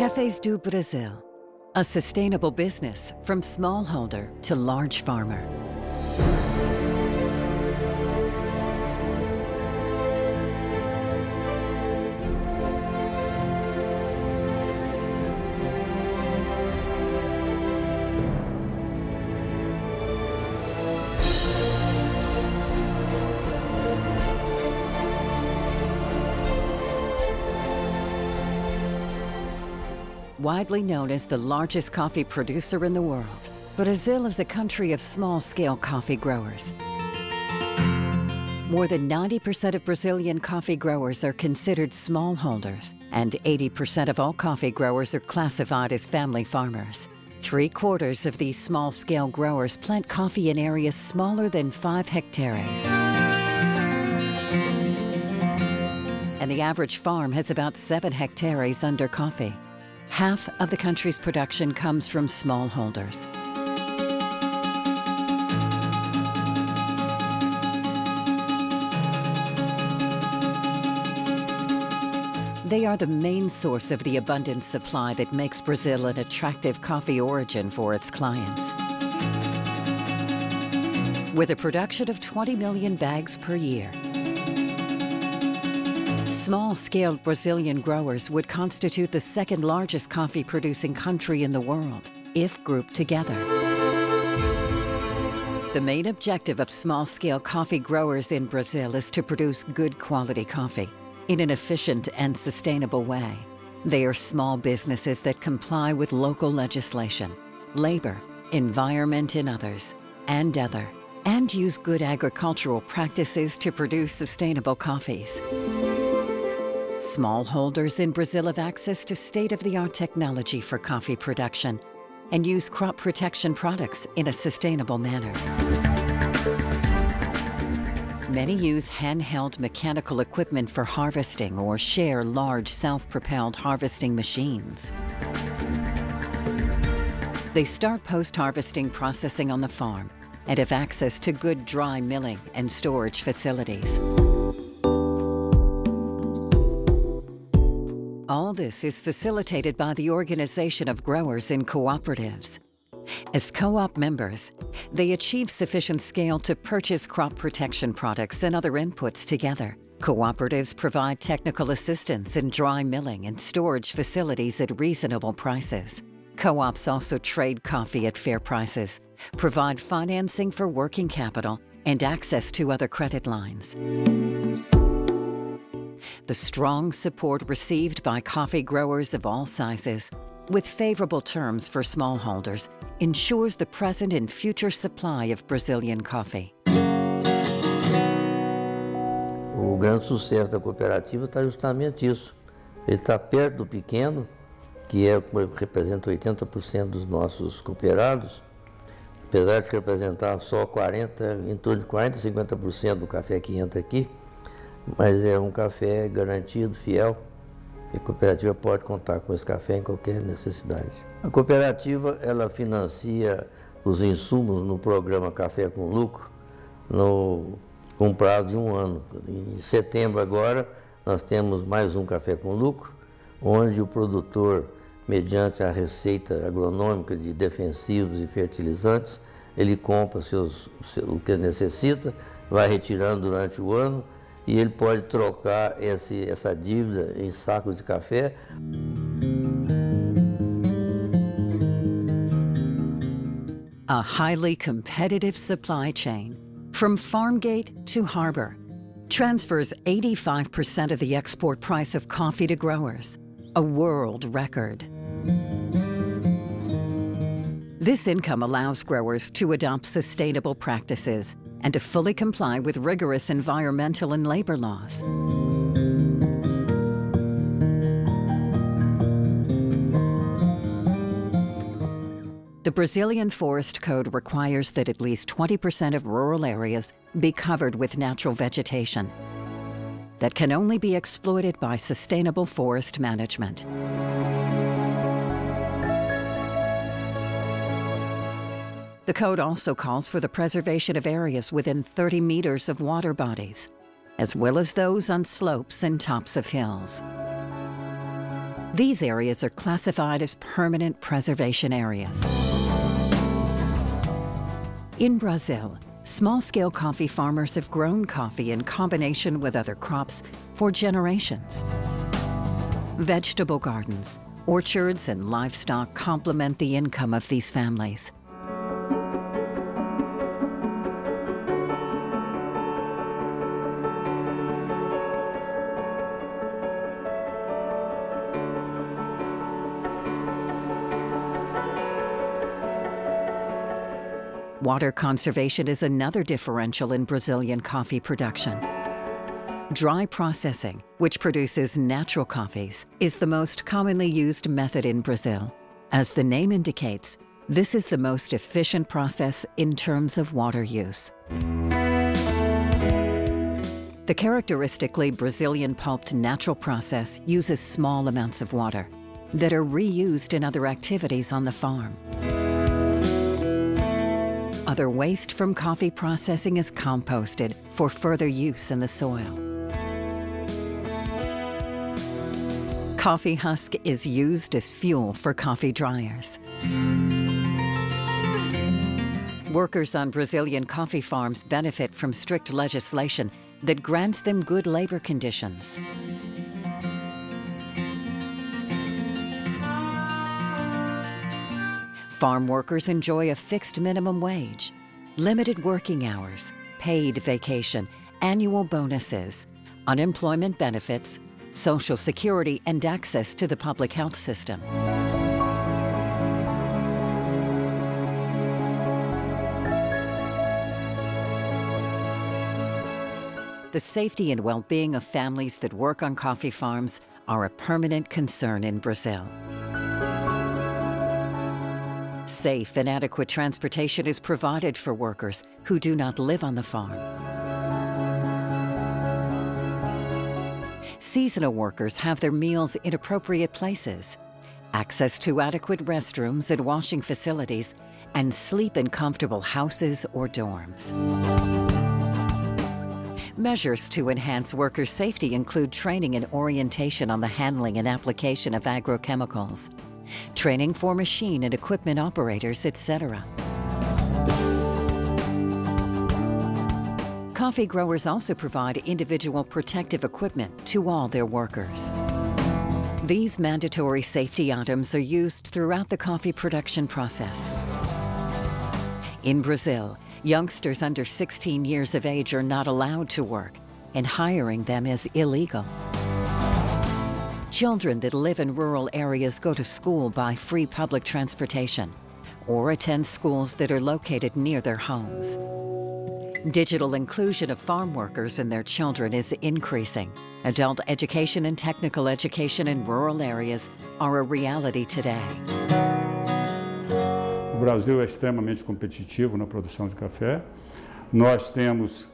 Cafés do Brasil, a sustainable business from smallholder to large farmer. Widely known as the largest coffee producer in the world, Brazil is a country of small-scale coffee growers. More than 90% of Brazilian coffee growers are considered smallholders, and 80% of all coffee growers are classified as family farmers. 3/4 of these small-scale growers plant coffee in areas smaller than 5 hectares. And the average farm has about 7 hectares under coffee. Half of the country's production comes from smallholders. They are the main source of the abundant supply that makes Brazil an attractive coffee origin for its clients. With a production of 20 million bags per year, small-scale Brazilian growers would constitute the second largest coffee-producing country in the world, if grouped together. The main objective of small-scale coffee growers in Brazil is to produce good quality coffee in an efficient and sustainable way. They are small businesses that comply with local legislation, labor, environment, and others, and use good agricultural practices to produce sustainable coffees. Smallholders in Brazil have access to state-of-the-art technology for coffee production and use crop protection products in a sustainable manner. Many use handheld mechanical equipment for harvesting or share large self-propelled harvesting machines. They start post-harvesting processing on the farm and have access to good dry milling and storage facilities. All this is facilitated by the organization of growers in cooperatives. As co-op members, they achieve sufficient scale to purchase crop protection products and other inputs together. Cooperatives provide technical assistance in dry milling and storage facilities at reasonable prices. Co-ops also trade coffee at fair prices, provide financing for working capital, and access to other credit lines. The strong support received by coffee growers of all sizes, with favorable terms for smallholders, ensures the present and future supply of Brazilian coffee. O grande sucesso da cooperativa está justamente isso. Ele está perto do pequeno, que representa 80% dos nossos cooperados, apesar de representar só em torno de 40% a 50% do café que entra aqui. Mas é um café garantido, fiel, e a cooperativa pode contar com esse café em qualquer necessidade. A cooperativa, ela financia os insumos no programa Café com Lucro com um prazo de 1 ano. Em setembro agora, nós temos mais um Café com Lucro, onde o produtor, mediante a receita agronômica de defensivos e fertilizantes, ele compra o que ele necessita, vai retirando durante o ano, e ele pode trocar essa dívida em sacos de café. A highly competitive supply chain, from farm gate to harbor, transfers 85% of the export price of coffee to growers, a world record. This income allows growers to adopt sustainable practices and to fully comply with rigorous environmental and labor laws. The Brazilian Forest Code requires that at least 20% of rural areas be covered with natural vegetation that can only be exploited by sustainable forest management. The code also calls for the preservation of areas within 30 meters of water bodies, as well as those on slopes and tops of hills. These areas are classified as permanent preservation areas. In Brazil, small-scale coffee farmers have grown coffee in combination with other crops for generations. Vegetable gardens, orchards, and livestock complement the income of these families. Water conservation is another differential in Brazilian coffee production. Dry processing, which produces natural coffees, is the most commonly used method in Brazil. As the name indicates, this is the most efficient process in terms of water use. The characteristically Brazilian pulped natural process uses small amounts of water that are reused in other activities on the farm. Other waste from coffee processing is composted for further use in the soil. Coffee husk is used as fuel for coffee dryers. Workers on Brazilian coffee farms benefit from strict legislation that grants them good labor conditions. Farm workers enjoy a fixed minimum wage, limited working hours, paid vacation, annual bonuses, unemployment benefits, Social Security, and access to the public health system. The safety and well-being of families that work on coffee farms are a permanent concern in Brazil. Safe and adequate transportation is provided for workers who do not live on the farm. Seasonal workers have their meals in appropriate places, access to adequate restrooms and washing facilities, and sleep in comfortable houses or dorms. Measures to enhance worker safety include training and orientation on the handling and application of agrochemicals, training for machine and equipment operators, etc. Coffee growers also provide individual protective equipment to all their workers. These mandatory safety items are used throughout the coffee production process. In Brazil, youngsters under 16 years of age are not allowed to work, and hiring them is illegal. Children that live in rural areas go to school by free public transportation or attend schools that are located near their homes. Digital inclusion of farm workers and their children is increasing. Adult education and technical education in rural areas are a reality today. O Brasil é extremamente competitivo na produção de café. Nós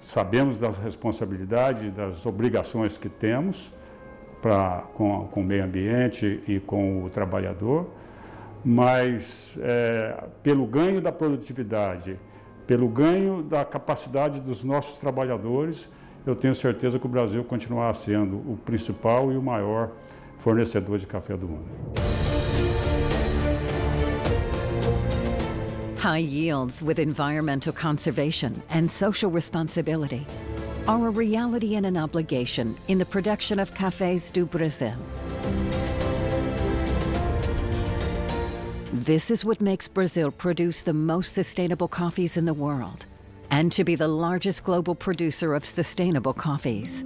sabemos das responsabilidades, das obrigações que temos com o meio ambiente e com o trabalhador, mas pelo ganho da produtividade, pelo ganho da capacidade dos nossos trabalhadores, eu tenho certeza que o Brasil continuará sendo o principal e o maior fornecedor de café do mundo. High yields with environmental conservation and social responsibility are a reality and an obligation in the production of Cafés do Brasil. This is what makes Brazil produce the most sustainable coffees in the world and to be the largest global producer of sustainable coffees.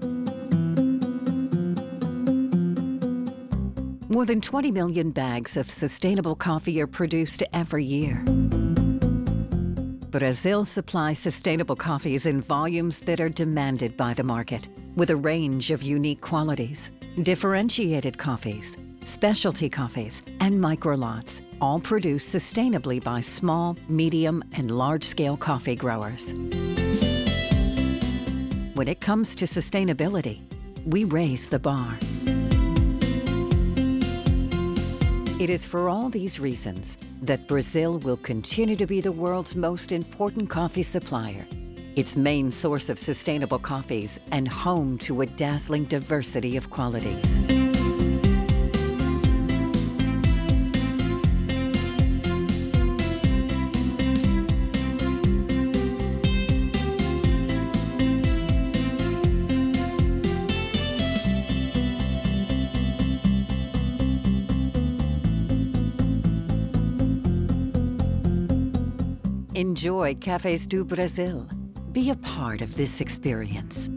More than 20 million bags of sustainable coffee are produced every year. Brazil supplies sustainable coffees in volumes that are demanded by the market, with a range of unique qualities, differentiated coffees, specialty coffees, and microlots, all produced sustainably by small, medium, and large-scale coffee growers. When it comes to sustainability, we raise the bar. It is for all these reasons that Brazil will continue to be the world's most important coffee supplier, its main source of sustainable coffees, and home to a dazzling diversity of qualities. Enjoy Cafés do Brasil. Be a part of this experience.